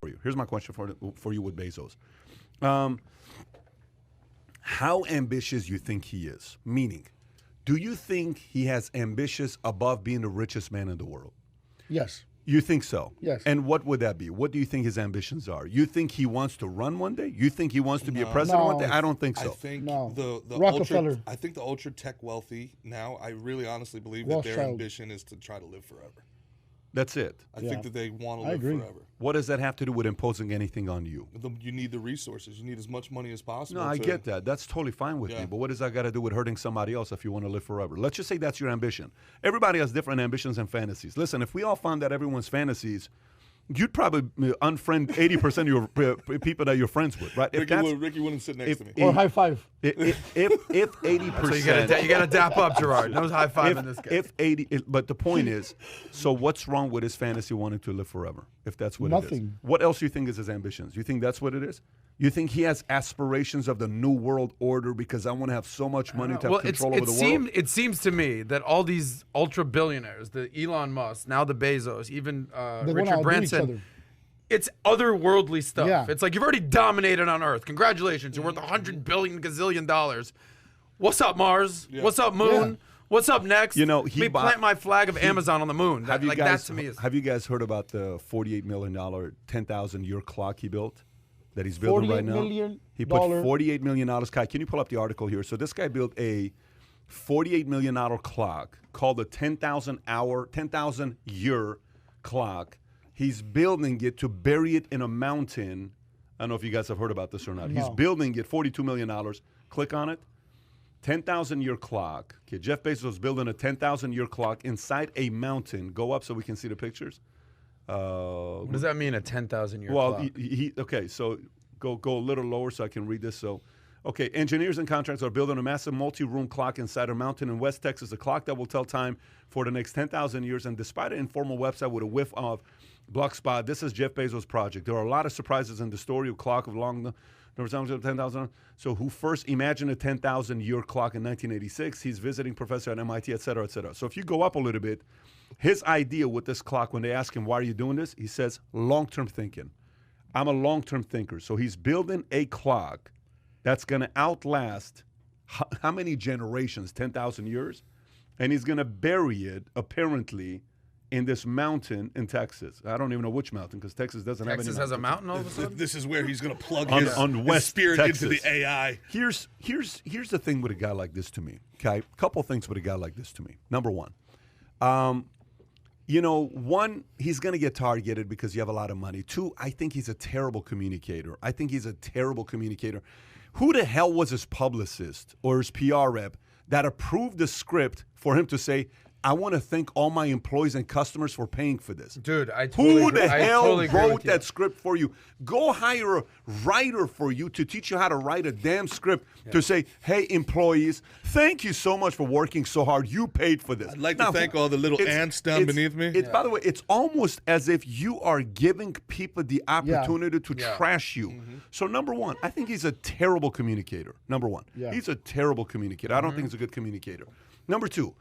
you. Here's my question for you with Bezos. How ambitious you think he is? Meaning, do you think he has ambitions above being the richest man in the world? Yes. You think so? Yes. And what would that be? What do you think his ambitions are? You think he wants to run one day? You think he wants to be a president one day? I don't think so. I think No. the Rockefeller. I think the ultra tech wealthy now, I really honestly believe that their Rothschild. ambition is to try to live forever. That's it. I think that they want to I live agree. forever. What does that have to do with imposing anything on you? You need the resources. You need as much money as possible. No, I get that. That's totally fine with me. But what does that got to do with hurting somebody else if you want to live forever? Let's just say that's your ambition. Everybody has different ambitions and fantasies. Listen, if we all found that everyone's fantasies, you'd probably unfriend 80% of your people that you're friends with, right? Ricky wouldn't sit next to me. Or high five. If 80%, So you got to dap up, Gerard. No high five in this case. But the point is, so what's wrong with his fantasy wanting to live forever? If that's what it is, Nothing. what else do you think is his ambitions? You think that's what it is? You think he has aspirations of the new world order because I want to have so much money to have control over the world? It seems to me that all these ultra billionaires, the Elon Musk, now the Bezos, even They wanna Richard outdo each Branson, other. it's otherworldly stuff. Yeah. It's like you've already dominated on Earth. Congratulations, you're worth $100 billion gazillion dollars. What's up, Mars? What's up, Moon? Yeah. What's up next? You know, Let me plant my flag of Amazon on the moon. That to me is. Have you guys heard about the $48 million, 10,000-year clock he built that he's building right now? He put $48 million. Kai, can you pull up the article here? So this guy built a $48 million clock called the 10,000-year clock. He's building it to bury it in a mountain. I don't know if you guys have heard about this or not. No. He's building it, $42 million. Click on it. 10,000-year clock. Okay, Jeff Bezos is building a 10,000-year clock inside a mountain. Go up so we can see the pictures. What does that mean, a 10,000-year Well, clock? okay, so go a little lower so I can read this. So, okay, engineers and contractors are building a massive multi-room clock inside a mountain in West Texas, a clock that will tell time for the next 10,000 years. And despite an informal website with a whiff of Blogspot, this is Jeff Bezos' project. There are a lot of surprises in the story of clock of long the 10,000. So who first imagined a 10,000-year clock in 1986? He's visiting professor at MIT, et cetera, et cetera. So if you go up a little bit, his idea with this clock, when they ask him, why are you doing this? He says, long-term thinking. I'm a long-term thinker. So he's building a clock that's going to outlast how many generations? 10,000 years? And he's going to bury it, apparently, in this mountain in Texas. I don't even know which mountain because Texas doesn't have any Texas has a mountain all of a sudden? This is where he's going to plug on West his spirit Texas. into the AI. Here's the thing with a guy like this to me. Okay, a couple things with a guy like this to me. Number one, one, he's going to get targeted because you have a lot of money. Two, I think he's a terrible communicator. Who the hell was his publicist or his PR rep that approved the script for him to say, I want to thank all my employees and customers for paying for this? Dude, I totally Who agree. the hell totally agree wrote with you. that script for you? Go hire a writer for you to teach you how to write a damn script to say, hey, employees, thank you so much for working so hard. You paid for this. I'd like to thank all the little ants down beneath me. By the way, it's almost as if you are giving people the opportunity to trash you. So number one, I think he's a terrible communicator. Number one. He's a terrible communicator. I don't think he's a good communicator. Number two,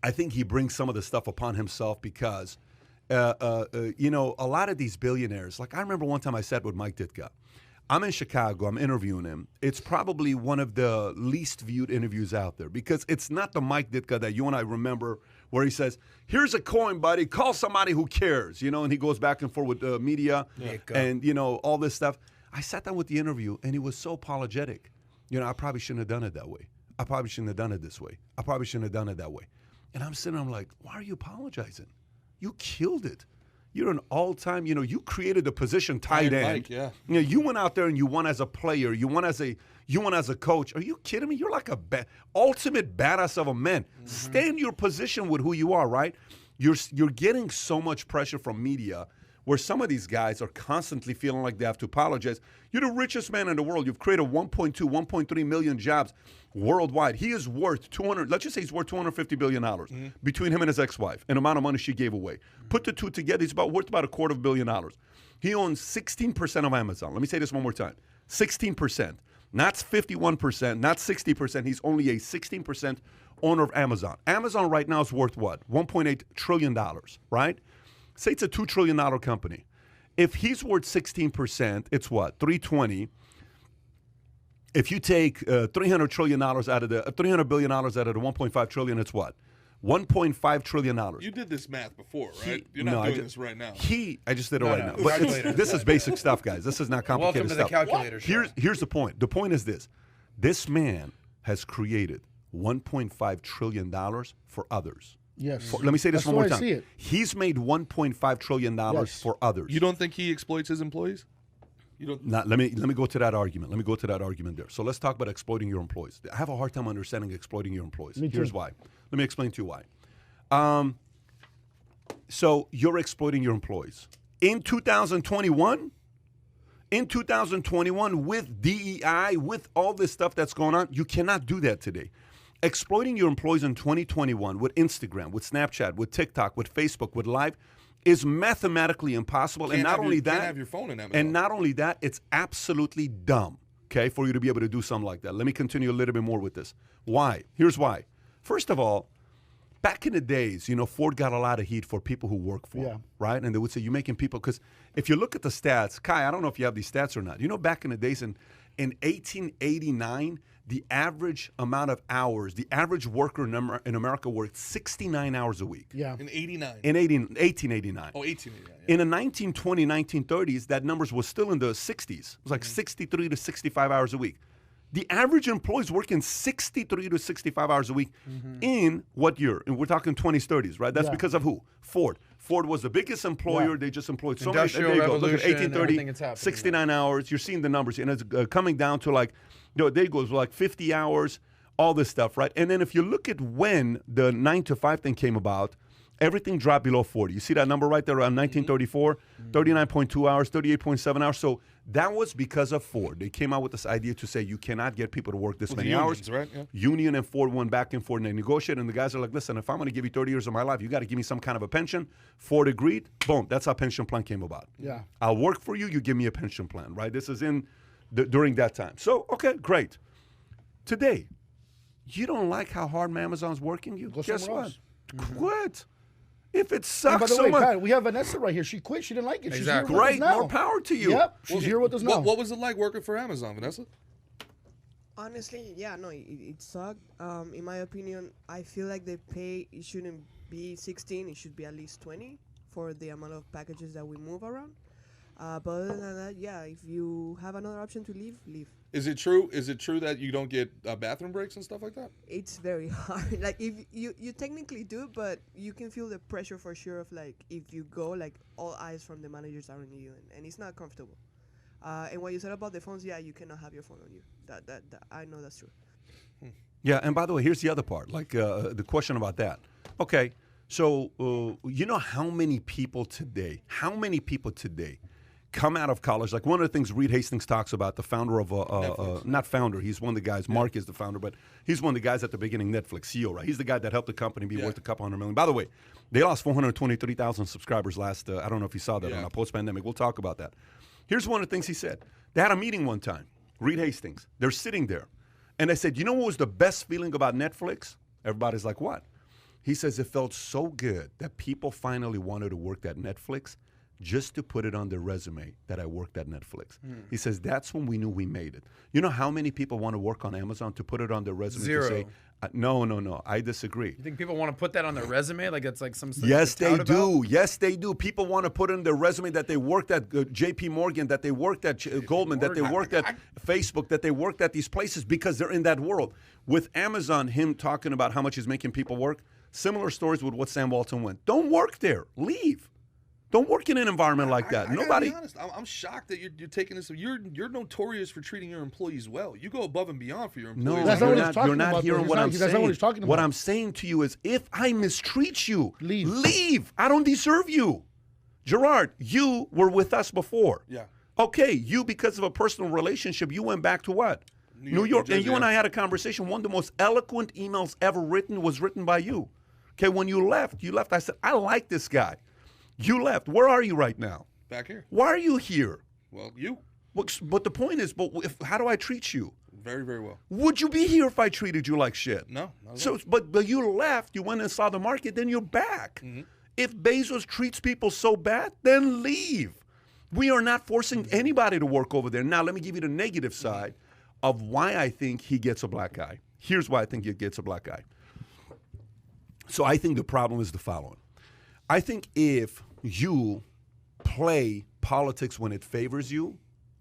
I think he brings some of the stuff upon himself because, a lot of these billionaires, like I remember one time I sat with Mike Ditka. I'm in Chicago. I'm interviewing him. It's probably one of the least viewed interviews out there because it's not the Mike Ditka that you and I remember where he says, here's a coin, buddy. Call somebody who cares, and he goes back and forth with the media and, all this stuff. I sat down with the interview, and he was so apologetic. I probably shouldn't have done it that way. I probably shouldn't have done it this way. I probably shouldn't have done it that way. And I'm sitting there, I'm like, why are you apologizing? You killed it. You're an all-time, you created the position tight end. You went out there and you won as a player. You won as a coach. Are you kidding me? You're like a ultimate badass of a man. Stay in your position with who you are, right? You're getting so much pressure from media where some of these guys are constantly feeling like they have to apologize. You're the richest man in the world. You've created 1.3 million jobs worldwide. He is worth let's just say he's worth $250 billion between him and his ex-wife, an amount of money she gave away. Put the two together, he's worth about $250 million. He owns 16% of Amazon. Let me say this one more time. 16%, not 51%, not 60%. He's only a 16% owner of Amazon. Amazon right now is worth what? $1.8 trillion, right? Say it's a $2 trillion company. If he's worth 16%, it's what? 320. If you take $300 trillion out of the $300 billion out of the 1.5 trillion, it's what? $1.5 trillion. You did this math before, right? You're not doing this right now. I just did it right now. But this is basic stuff, guys. This is not complicated stuff. Welcome to the calculator show. Here's the point. The point is this. This man has created $1.5 trillion for others. Yes. Let me say this one more time. I see it. He's made $1.5 trillion for others. You don't think he exploits his employees? You don't. Let me go to that argument. Let me go to that argument there. So let's talk about exploiting your employees. I have a hard time understanding exploiting your employees. Here's why. Let me explain to you why. So you're exploiting your employees. In 2021, with DEI, with all this stuff that's going on, you cannot do that today. Exploiting your employees in 2021 with Instagram, with Snapchat, with TikTok, with Facebook, with Live is mathematically impossible. And not only that, can't have your phone in Amazon. And not only that, it's absolutely dumb, okay, for you to be able to do something like that. Let me continue a little bit more with this. Why? Here's why. First of all, back in the days, Ford got a lot of heat for people who work for him, right? And they would say, you're making people, because if you look at the stats, Kai, I don't know if you have these stats or not. Back in the days in 1889, the average amount of hours, the average worker in America worked 69 hours a week. Yeah. In 89. In 1889. Oh, 1889. Yeah. In the 1920s, 1930s, that numbers was still in the 60s. It was like 63 to 65 hours a week. The average employee is working 63 to 65 hours a week in what year? And we're talking 20s, 30s, right? That's because of who? Ford. Ford was the biggest employer. Yeah. They just employed so many. There you go. Look at 1830, 69 hours. You're seeing the numbers. And it's coming down to like, there you go, it's like 50 hours, all this stuff, right? And then if you look at when the 9 to 5 thing came about, everything dropped below 40. You see that number right there around 1934, 39.2 hours, 38.7 hours. So that was because of Ford. They came out with this idea to say you cannot get people to work this many hours. Right? Yeah. Union and Ford went back and forth and they negotiated. And the guys are like, listen, if I'm going to give you 30 years of my life, you got to give me some kind of a pension. Ford agreed. Boom. That's how pension plan came about. Yeah. I'll work for you. You give me a pension plan, right? This is during that time. So, okay, great. Today, you don't like how hard Amazon's working you? Guess what? Quit. If it sucks so much. Kai, we have Vanessa right here. She quit. She didn't like it. Exactly. She's here with us now. More power to you. Yep. She's here with us now. What was it like working for Amazon, Vanessa? Honestly, yeah, no, it sucked. In my opinion, I feel like the pay, it shouldn't be 16. It should be at least 20 for the amount of packages that we move around. But other than that, yeah, if you have another option to leave, leave. Is it true? Is it true that you don't get bathroom breaks and stuff like that? It's very hard. Like if you technically do, but you can feel the pressure for sure of like if you go, like all eyes from the managers are on you, and it's not comfortable. And what you said about the phones, yeah, you cannot have your phone on you. That I know that's true. Yeah, and by the way, here's the other part. Like the question about that. Okay, so you know how many people today come out of college? Like one of the things Reed Hastings talks about, the founder of, not founder, he's one of the guys, Mark is the founder, but he's one of the guys at the beginning, Netflix, CEO, right? He's the guy that helped the company be worth a couple $100 million. By the way, they lost 423,000 subscribers last, I don't know if you saw that on a post-pandemic. We'll talk about that. Here's one of the things he said. They had a meeting one time, Reed Hastings. They're sitting there. And they said, you know what was the best feeling about Netflix? Everybody's like, what? He says, it felt so good that people finally wanted to work at Netflix just to put it on their resume that I worked at Netflix. He says, that's when we knew we made it. You know how many people want to work on Amazon to put it on their resume? Zero. To say, no, I disagree. You think people want to put that on their resume? Like it's like some stuff Yes, they do. Yes, they do. People want to put in their resume that they worked at JP Morgan, that they worked at Goldman, that they worked at Facebook, that they worked at these places because they're in that world. With Amazon, him talking about how much he's making people work, similar stories with what Sam Walton went. Don't work there. Leave. Don't work in an environment like that. Nobody. Be honest, I'm shocked that you're taking this. You're notorious for treating your employees well. You go above and beyond for your employees. No, that's you're not hearing what I'm saying. That's not what he's talking about. What I'm saying to you is, if I mistreat you, leave. Leave. I don't deserve you. Gerard, you were with us before. Yeah. Okay, you, because of a personal relationship, you went back to what? New York. And you and I had a conversation. One of the most eloquent emails ever written was written by you. Okay, when you left. I said, I like this guy. You left. Where are you right now? Back here. Why are you here? Well, you. But the point is, how do I treat you? Very, very well. Would you be here if I treated you like shit? No. So, but you left. You went and saw the market. Then you're back. If Bezos treats people so bad, then leave. We are not forcing anybody to work over there. Now, let me give you the negative side of why I think he gets a black eye. Here's why I think he gets a black eye. So I think the problem is the following. I think if you play politics when it favors you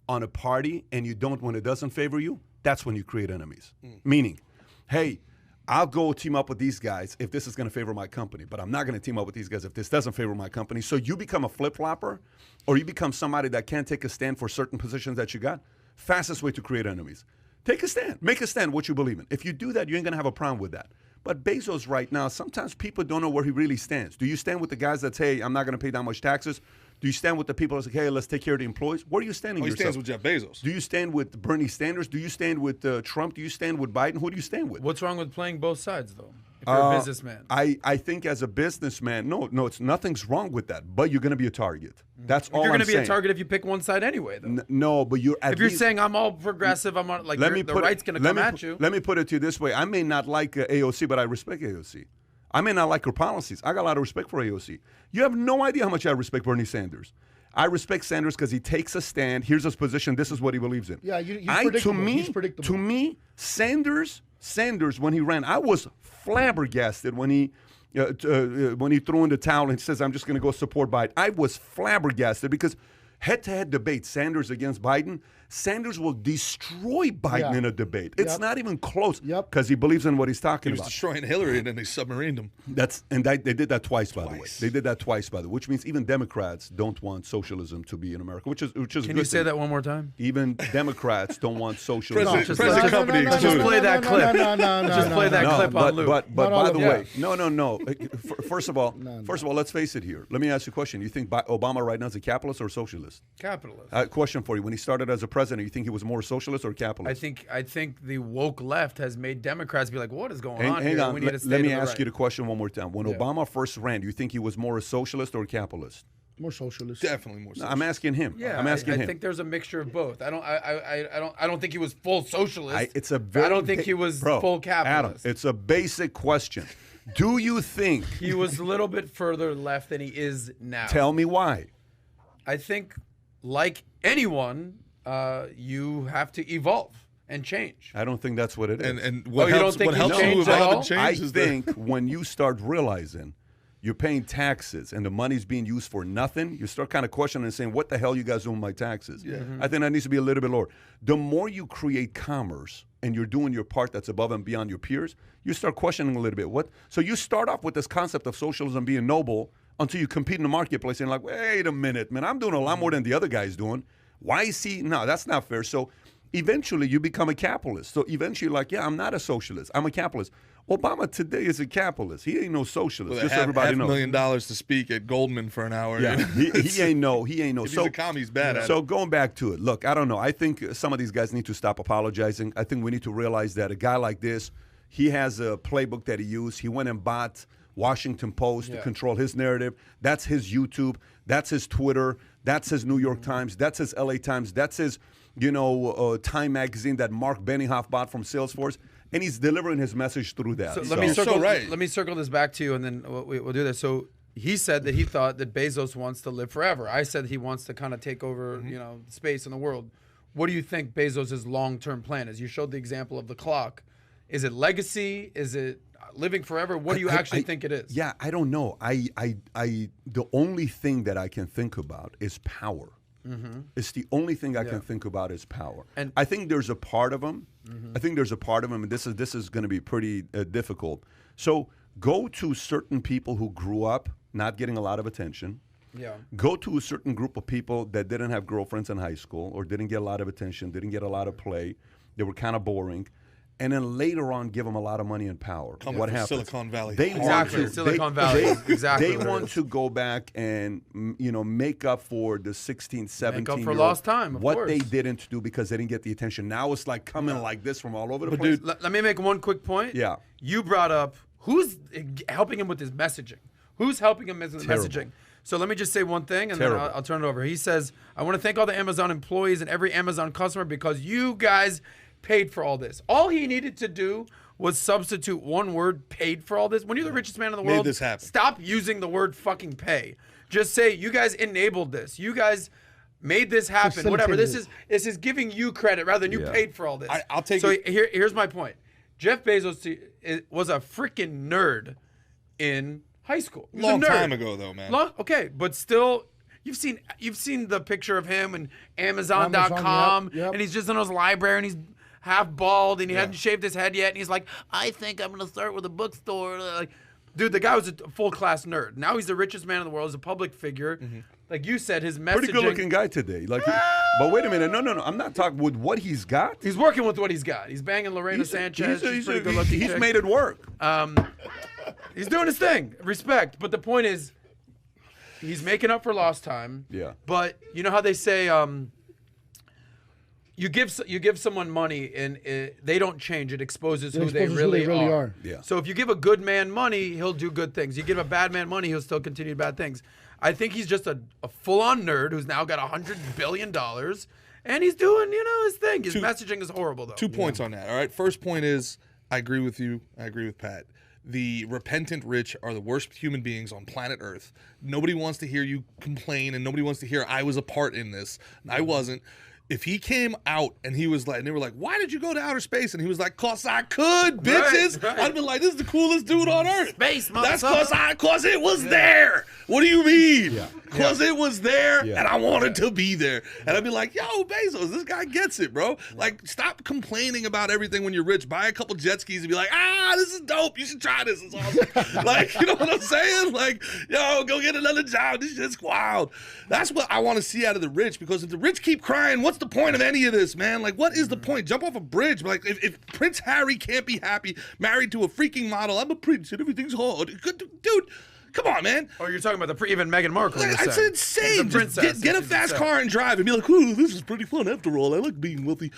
on a party and you don't when it doesn't favor you, that's when you create enemies. Meaning, hey, I'll go team up with these guys if this is going to favor my company, but I'm not going to team up with these guys if this doesn't favor my company. So you become a flip-flopper, or you become somebody that can't take a stand for certain positions that you got. Fastest way to create enemies. Take a stand. Make a stand what you believe in. If you do that, you ain't going to have a problem with that. But Bezos right now, sometimes people don't know where he really stands. Do you stand with the guys that say, I'm not going to pay that much taxes? Do you stand with the people that say, hey, let's take care of the employees? Where are you standing yourself? He stands with Jeff Bezos. Do you stand with Bernie Sanders? Do you stand with Trump? Do you stand with Biden? Who do you stand with? What's wrong with playing both sides, though? If you're a businessman. I think as a businessman, no, it's nothing's wrong with that. But you're going to be a target. That's all I'm saying. You're going to be a target if you pick one side anyway, though. No, but you're if you're saying I'm all progressive, I'm on, like the right's going to come at you. Let me put it to you this way. I may not like AOC, but I respect AOC. I may not like her policies. I got a lot of respect for AOC. You have no idea how much I respect Bernie Sanders. I respect Sanders because he takes a stand. Here's his position. This is what he believes in. Yeah, he's predictable. He's predictable. To me, Sanders, when he ran, I was flabbergasted when he threw in the towel and says, I'm just going to go support Biden. I was flabbergasted because head-to-head debate, Sanders against Biden, Sanders will destroy Biden in a debate. It's not even close because he believes in what he's talking about. He was destroying Hillary and then they submarined him. They did that twice, by the way. They did that twice, by the way, which means even Democrats don't want socialism to be in America, which is Can you say that one more time? Even Democrats don't want socialism. Just play that clip. Just play that clip on loop. But by the way, no. First of all, let's face it here. Let me ask you a question. You think Obama right now is a capitalist or a socialist? Capitalist. Question for you. When he started as a president, you think he was more socialist or capitalist? I think the woke left has made Democrats be like, what is going on here? Hang on. Let me ask you the question one more time. When Obama first ran, do you think he was more a socialist or a capitalist? More socialist. Definitely more socialist. No, I'm asking him. Yeah, I'm asking him. I think there's a mixture of both. I don't think he was full socialist. I don't think he was full capitalist. Adam, it's a basic question. Do you think he was a little bit further left than he is now? Tell me why. I think, like anyone, you have to evolve and change. I don't think that's what it is. And what helps you evolve and change is I think when you start realizing you're paying taxes and the money's being used for nothing, you start kind of questioning and saying, what the hell are you guys doing with my taxes? Yeah. I think that needs to be a little bit lower. The more you create commerce and you're doing your part that's above and beyond your peers, you start questioning a little bit. So you start off with this concept of socialism being noble until you compete in the marketplace and you're like, wait a minute, man, I'm doing a lot more than the other guy's doing. Why is he? No, that's not fair. So eventually you become a capitalist. So eventually you're like, yeah, I'm not a socialist. I'm a capitalist. Obama today is a capitalist. He ain't no socialist. Just so everybody knows. $500,000 to speak at Goldman for an hour. Yeah, he ain't no. If he's a commie, he's bad at it. So going back to it, look, I don't know. I think some of these guys need to stop apologizing. I think we need to realize that a guy like this, he has a playbook that he used. He went and bought Washington Post to control his narrative. That's his YouTube. That's his Twitter. That's his New York Times. That's his LA Times. That's his, Time magazine that Mark Benioff bought from Salesforce. And he's delivering his message through that. So let me circle this back to you, and then we'll do this. So he said that he thought that Bezos wants to live forever. I said he wants to kind of take over, space in the world. What do you think Bezos' long-term plan is? You showed the example of the clock. Is it legacy? Is it living forever? What do you actually think it is? Yeah, I don't know. The only thing that I can think about is power. Mm-hmm. It's the only thing I can think about is power. And I think there's a part of him. I think there's a part of him, and this is going to be pretty difficult. So go to certain people who grew up not getting a lot of attention. Yeah. Go to a certain group of people that didn't have girlfriends in high school or didn't get a lot of attention, didn't get a lot of play. They were kind of boring. And then later on, give them a lot of money and power. What happens? Silicon Valley. Silicon Valley. They want to go back and make up for the 16, 17 make up for lost time. What they didn't do because they didn't get the attention. Now it's like coming like this from all over the place. Dude, let me make one quick point. Yeah. You brought up who's helping him with his messaging. Who's helping him with his messaging? So let me just say one thing, and then I'll turn it over. He says, I want to thank all the Amazon employees and every Amazon customer because you guys paid for all this. All he needed to do was substitute one word, paid for all this. When you're the richest man in the world, made this happen. Stop using the word fucking pay. Just say, you guys enabled this. You guys made this happen, whatever. This is giving you credit rather than you paid for all this. I'll take so it. Here's my point. Jeff Bezos was a freaking nerd in high school. He was Long a nerd. time ago, though, man. Okay, but still, you've seen the picture of him and Amazon.com, yep. and he's just in his library, and he's half bald, and he hadn't shaved his head yet, and he's like, I think I'm gonna start with a bookstore. Like, dude, the guy was a full-class nerd. Now he's the richest man in the world. He's a public figure. Mm-hmm. Like you said, his messaging. Pretty good-looking guy today. Like, but wait a minute, no. I'm not talking with what he's got. He's working with what he's got. He's banging Lorena Sanchez. He's pretty good-looking. He's made it work. He's doing his thing. Respect. But the point is, he's making up for lost time. Yeah. But you know how they say, you give someone money and they don't change. It exposes who they really are. Yeah. So if you give a good man money, he'll do good things. You give a bad man money, he'll still continue bad things. I think he's just a full-on nerd who's now got $100 billion, and he's doing, his thing. His messaging is horrible, though. 2 points on that, all right? First point is, I agree with you. I agree with Pat. The repentant rich are the worst human beings on planet Earth. Nobody wants to hear you complain, and nobody wants to hear I was a part in this. I wasn't. If he came out and he was like, and they were like, why did you go to outer space? And he was like, cause I could, bitches. Right. I'd been like, this is the coolest dude on earth. Space, That's cause it was there. What do you mean? Yeah. Cause it was there Yeah. and I wanted to be there. And I'd be like, yo, Bezos, this guy gets it, bro. Like, stop complaining about everything when you're rich. Buy a couple jet skis and be like, this is dope. You should try this. It's awesome. Like, you know what I'm saying? Like, yo, go get another job. This shit's wild. That's what I want to see out of the rich, because if the rich keep crying, what's the point of any of this, man? Like, what is the point? Jump off a bridge. Like, if Prince Harry can't be happy married to a freaking model, I'm a prince and everything's hard. Dude, come on, man. Oh, you're talking about even Meghan Markle. It's insane. Just get a fast car and drive and be like, ooh, this is pretty fun after all. I like being wealthy.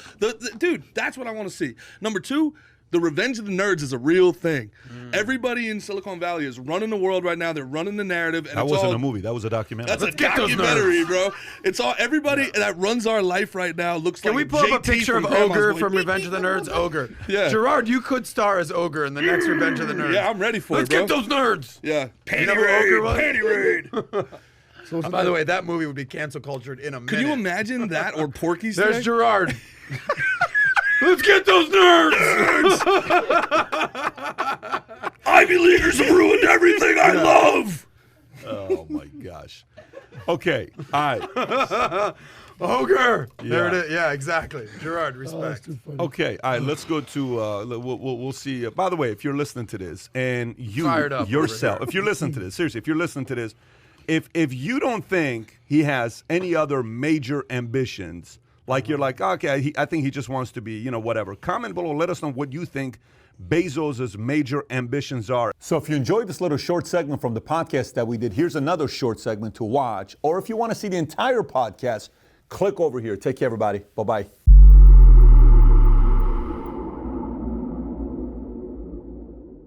Dude, that's what I want to see. Number 2, the revenge of the nerds is a real thing. Everybody in Silicon Valley is running the world right now. They're running the narrative. And That wasn't a movie. That was a documentary. That's a documentary, bro. It's all everybody that runs our life right now looks like. Can we pull up a picture of Ogre from Revenge of the Nerds? Ogre. Yeah. Gerard, you could star as Ogre in the next Revenge of the Nerds. Yeah, I'm ready for Let's it, bro. get those nerds. Yeah. You know who Ogre was? Panty raid. So By the way, that movie would be cancel cultured in a minute. Can you imagine that or Porky's? There's Gerard. Let's get those nerds! Ivy Leaguers have ruined everything I love. Oh my gosh. Okay. All right. Ogre. There it is. Yeah, exactly. Gerard, respect. Okay. All right. Let's go to. We'll see. By the way, if you're listening to this and you Fired up yourself, if you're listening to this, seriously, if you're listening to this, if you don't think he has any other major ambitions, like you're like, okay, I think he just wants to be, whatever. Comment below. Let us know what you think Bezos' major ambitions are. So if you enjoyed this little short segment from the podcast that we did, here's another short segment to watch. Or if you want to see the entire podcast, click over here. Take care, everybody. Bye-bye.